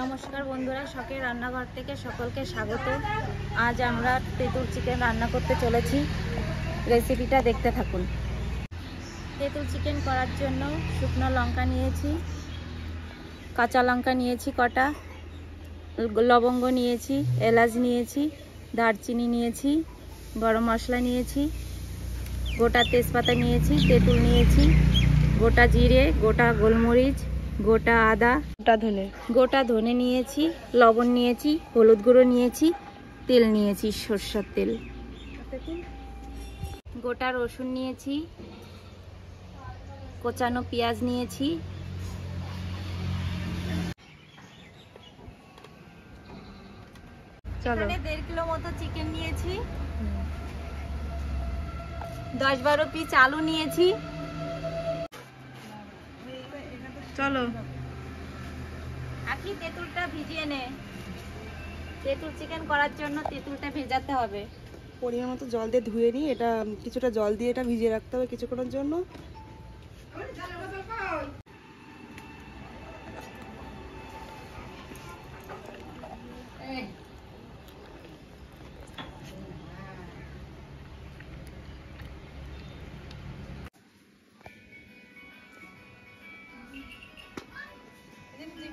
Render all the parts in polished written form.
নমস্কার বন্ধুরা, শখের রান্নাঘর থেকে সকলকে স্বাগত। আজ আমরা তেঁতুল চিকেন রান্না করতে চলেছি। রেসিপিটা দেখতে থাকুন। তেঁতুল চিকেন করার জন্য শুকনো লঙ্কা নিয়েছি, কাঁচা লঙ্কা নিয়েছি কটা, লবঙ্গ নিয়েছি, এলাচ নিয়েছি, দারচিনি নিয়েছি, গরম মশলা নিয়েছি, গোটা তেজপাতা নিয়েছি, তেঁতুল নিয়েছি, গোটা জিরে, গোটা গোলমরিচ, গোটা আদা, গোটা ধনে নিয়েছি, লবণ নিয়েছি, হলুদ গুঁড়ো নিয়েছি, তেল নিয়েছি, সরষের তেল, গোটা রসুন নিয়েছি, কোচানো পেঁয়াজ নিয়েছি, এখানে 1.5 কিলো মতো চিকেন নিয়েছি, 10-12 পিস আলু নিয়েছি। চলো আখি তেঁতুলটা ভিজিয়ে নে। তেঁতুল চিকেন করার জন্য তেঁতুলটা ভেজাতে হবে। পরিমাণ মতো জল দিয়ে ধুয়ে নিই। এটা কিছুটা জল দিয়ে এটা ভিজিয়ে রাখতে হবে কিছুক্ষণের জন্য।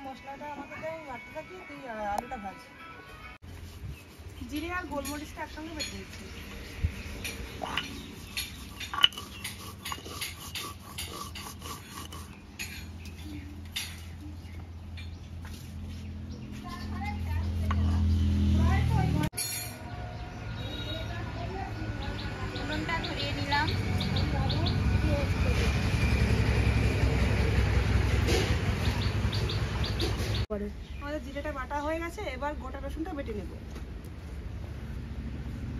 মশলাটা আমাকে বাড়তে থাকি, তুই আলুটা ভাজ। জিরে আর গোলমরিচটা একসঙ্গে বেটে দিচ্ছি। উনুনটা ধরিয়ে নিলাম। আমাদের জিরেটা বাটা হয়ে গেছে, এবার গোটা রসুনটা বেটে নেব।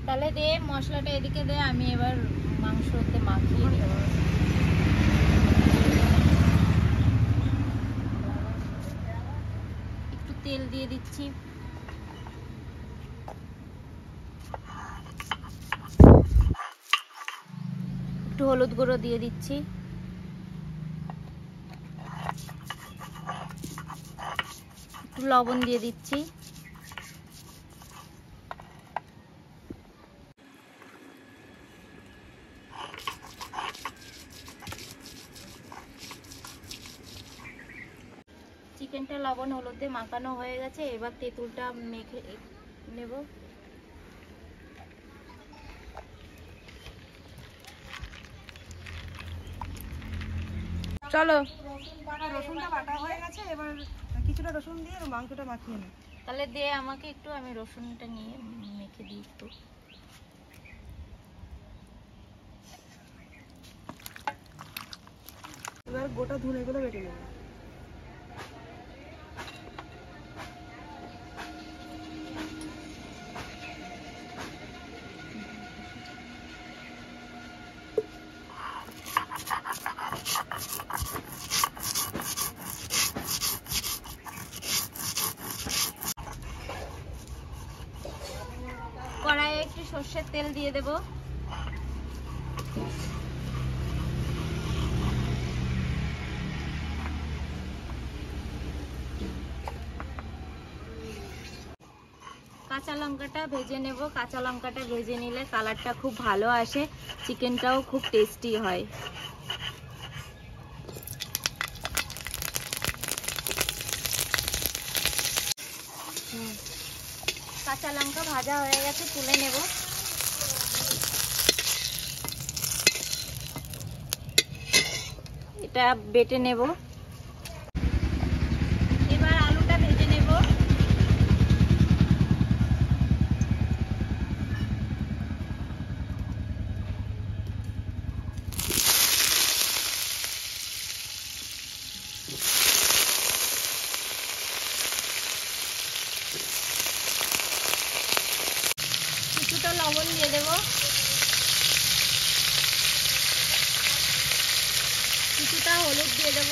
তাহলে দে মশলাটা এদিকে দে, আমি এবার মাংসতে মাখিয়ে নেব। একটু তেল দিয়ে দিচ্ছি, একটু হলুদ গুঁড়ো দিয়ে দিচ্ছি, একটু লবণ দিয়ে দিচ্ছি, চিকেনটা লবণ হলুদ দিয়ে মাখানো হয়ে গেছে। এবার তেঁতুলটা মেখে নেব। চলো রসুনটা বাটা হয়ে গেছে, এবার কিছুটা রসুন দিয়ে মাংসটা মাখিয়ে নিই। তাহলে দে আমাকে একটু, আমি রসুনটা নিয়ে মেখে দিই একটু। এবার গোটা ধনেগুলো বেটে নেব। কড়াইয়ে একটু সর্ষের তেল দিয়ে দেব। কাঁচা লঙ্কাটা ভেজে নেব। কাঁচা লঙ্কাটা ভেজে নিলে কালারটা খুব ভালো আসে, চিকেনটাও খুব টেস্টি হয়। কাঁচা লঙ্কা ভাজা হয়ে গেছে, তুলে নেব। এটা বেটে নেব। এবার আলুটা ভেজে নেব। কিছুটা লবণ দিয়ে দেব, কিছুটা হলুদ দিয়ে দেব,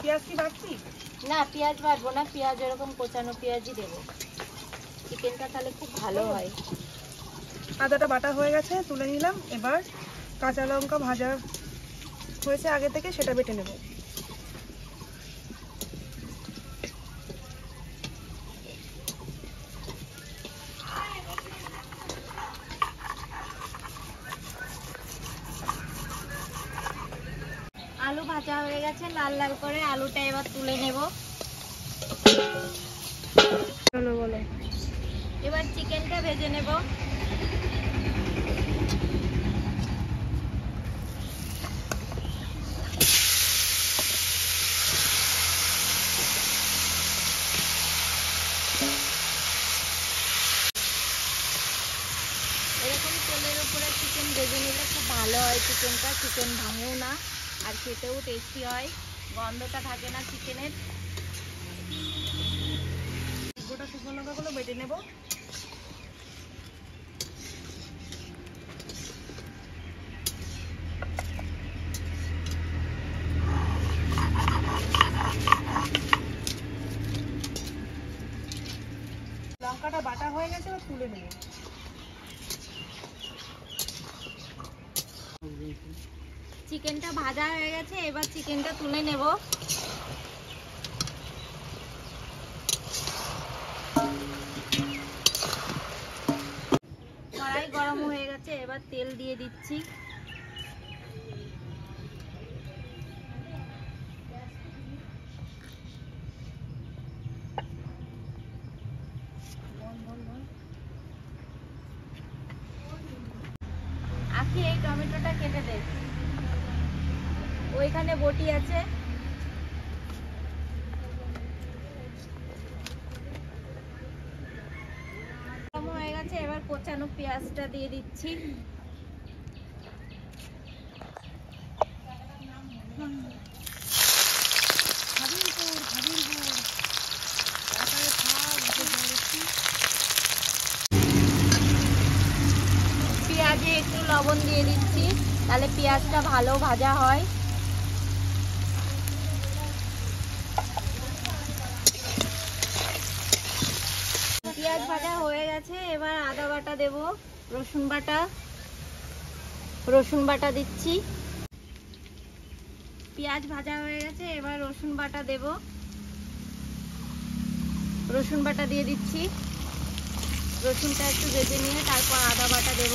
পেঁয়াজ কি বাড়ছি? না পেঁয়াজ বাটবো না, পেঁয়াজ এরকম কোচানো পেঁয়াজই দেবো, চিকেনটা তাহলে খুব ভালো হয়। আদাটা বাটা হয়ে গেছে, তুলে নিলাম। এবার কাঁচা লঙ্কা ভাজা হয়েছে আগে থেকে, সেটা বেটে নেব। আলু ভাজা হয়ে গেছে লাল লাল করে, আলুটা এবার তুলে নেব। বলো বলো। এবার চিকেনটা ভেজে নেব। এরকম তেলের উপরে চিকেন ভেজে নিলে খুব ভালো হয় চিকেনটা, চিকেন ভাঙেও না আর খেতেও টেস্টি হয়, গন্ধটা থাকে না চিকেনের। গোটা শুকনো লঙ্কাগুলো বেটে নেব। লঙ্কাটা বাটা হয়ে গেছে, এবার তুলে নেব। চিকেনটা ভাজা হয়ে গেছে, এবার চিকেনটা তুলে নেব। কড়াই গরম হয়ে গেছে, এবার তেল দিয়ে দিচ্ছি। আখি এই টমেটোটা কেটে দে, ওইখানে বটি আছে। গরম হয়ে গেছে, এবার কোচানো পেঁয়াজটা দিয়ে দিচ্ছি। পেঁয়াজে একটু লবণ দিয়ে দিচ্ছি, তাহলে পেঁয়াজটা ভালো ভাজা হয়। পেঁয়াজ ভাজা হয়ে গেছে, এবার আদা বাটা দেব, রসুন বাটা দিচ্ছি। পেঁয়াজ ভাজা হয়ে গেছে, এবার রসুন বাটা দেব, রসুন বাটা দিয়ে দিচ্ছি। রসুনটা একটু ভেজে নিয়ে তারপর আদা বাটা দেব।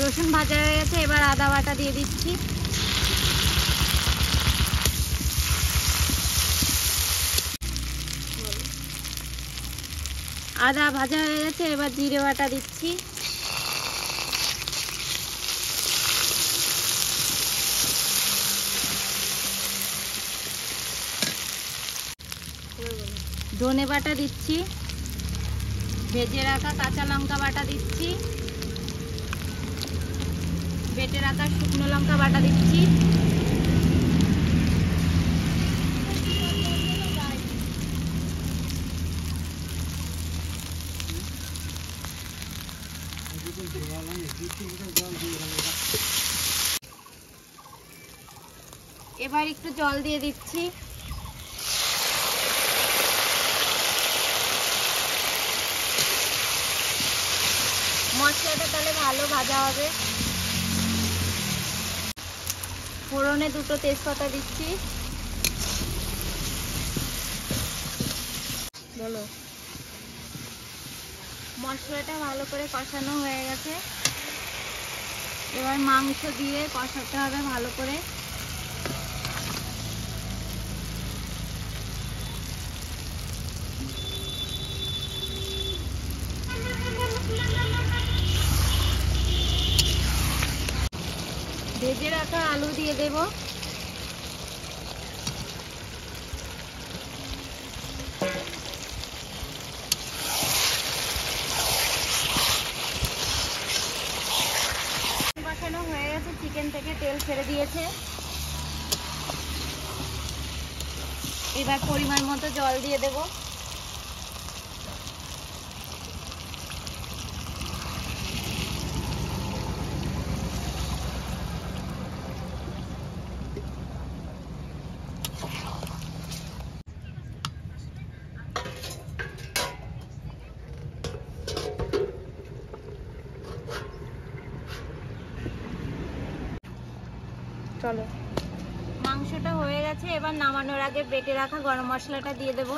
রসুন ভাজা হয়ে গেছে, এবার আদা বাটা দিয়ে দিচ্ছি। আদা ভাজা হয়ে গেছে, এবার জিরে বাটা দিচ্ছি। ধনে বাটা দিচ্ছি, ভেজে রাখা কাঁচা লঙ্কা বাটা দিচ্ছি, বেটে রাখা শুকনো লঙ্কা বাটা দিচ্ছি। এবার একটু জল দিয়ে দিচ্ছি। মশলাটা তাহলে ভালো ভাজা হবে। ফোড়নে দুটো তেজপাতা দিচ্ছি। বলো। মশলাটা ভালো করে কষানো হয়ে গেছে, এবার মাংস দিয়ে কষাতে হবে ভালো করে। ভেজে রাখা আলু দিয়ে দেব। কষানো হয়ে গেছে, চিকেন থেকে তেল ছেড়ে দিয়েছে। এবার পরিমাণ মতো জল দিয়ে দেব। চলো। মাংসটা হয়ে গেছে, এবার নামানোর আগে বেটে রাখা গরম মশলাটা দিয়ে দেব।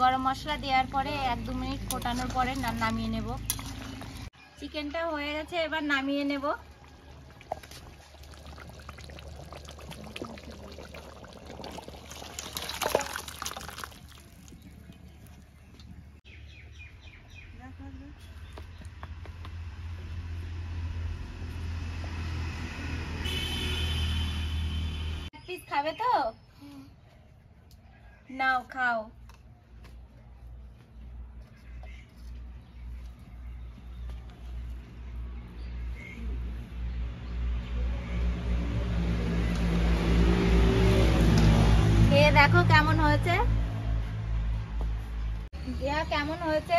গরম মশলা দেওয়ার পরে 1-2 মিনিট ফোটানোর পরে নামিয়ে নেব। চিকেনটা হয়ে গেছে, এবার নামিয়ে নেব। এক পিস খাবে তো? নাও খাও। খেয়ে দেখো কেমন হয়েছে। কেমন হয়েছে?